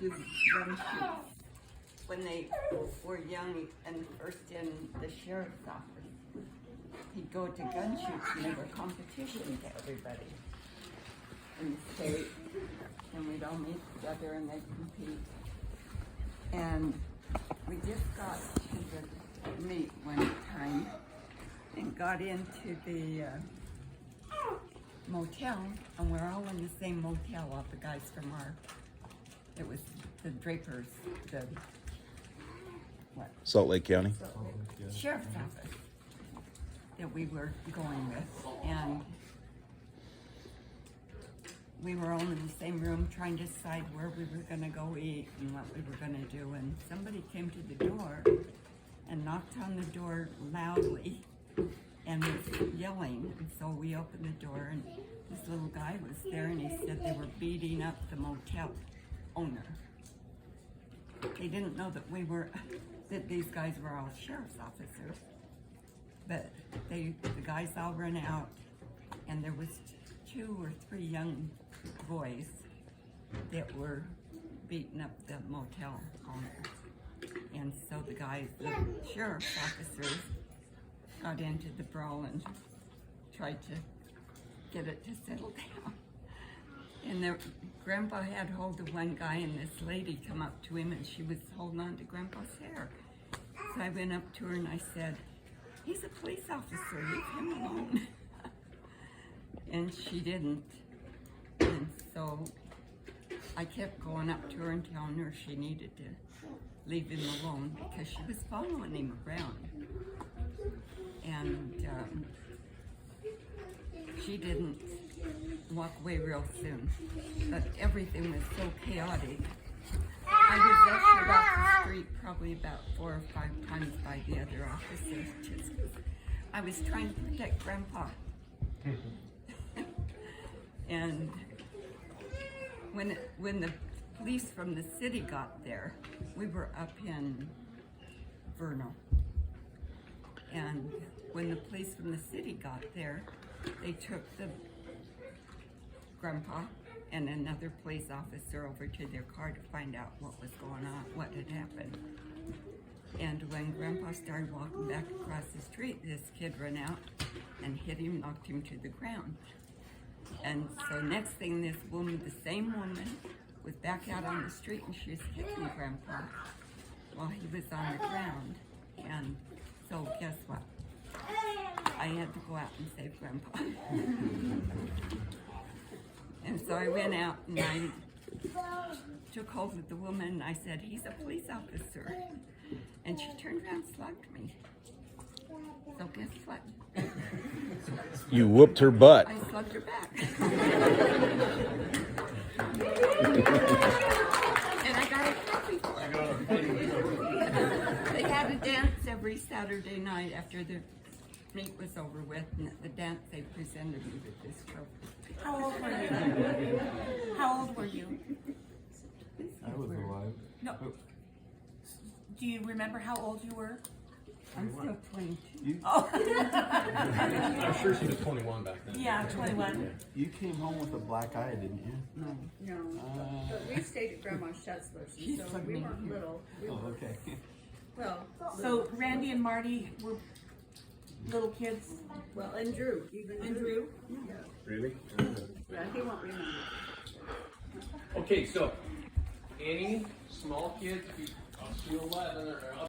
do run shoots when they were young and first in the sheriff's office. He'd go to gun shoots and they were competition to everybody in the state, and we'd all meet together and they'd compete. And we just got to the meet one time and got into the motel, and we're all in the same motel, all the guys from it was the Drapers, Salt Lake County. Sheriff's office that we were going with, and we were all in the same room trying to decide where we were going to go eat and what we were going to do, and somebody came to the door and knocked on the door loudly and was yelling, and so we opened the door, and this little guy was there, and he said they were beating up the motel owner. They didn't know that these guys were all sheriff's officers, but the guys all ran out, and there was 2 or 3 young boys that were beating up the motel owner. And so the sheriff's officers got into the brawl and tried to get it to settle down. And their grandpa had hold of one guy, and this lady come up to him, and she was holding on to grandpa's hair. So I went up to her and I said, "He's a police officer, leave him alone." And she didn't. And so I kept going up to her and telling her she needed to leave him alone because she was following him around. And she didn't walk away real soon, but everything was so chaotic. I was ushered off the street probably about 4 or 5 times by the other officers. I was trying to protect Grandpa. And when the police from the city got there, we were up in Vernal. And when the police from the city got there, they took the Grandpa and another police officer over to their car to find out what was going on, what had happened. And when Grandpa started walking back across the street, this kid ran out and hit him, knocked him to the ground. And so next thing, this woman, the same woman, was back out on the street, and she was hitting Grandpa while he was on the ground. And so guess what? I had to go out and save Grandpa. And so I went out and I took hold of the woman and I said, "He's a police officer." And she turned around and slugged me. So guess what? You whooped her butt. I slugged her back. And I got a trophy for it. They had a dance every Saturday night after the meet was over with, and at the dance they presented me with this trophy. How old were you? How old were you? I was alive. No. Do you remember how old you were? I'm still 22. Oh. I'm sure she was 21 back then. Yeah, 21. You came home with a black eye, didn't you? No. No, but we stayed at Grandma Schutzler's, She's so from we me weren't here. little. We Oh, were, okay. well, So Randy and Marty were little kids. well, and Drew, even And Drew? Yeah, Really? yeah, he won't remember. Okay, so any small kids, up to 11 or up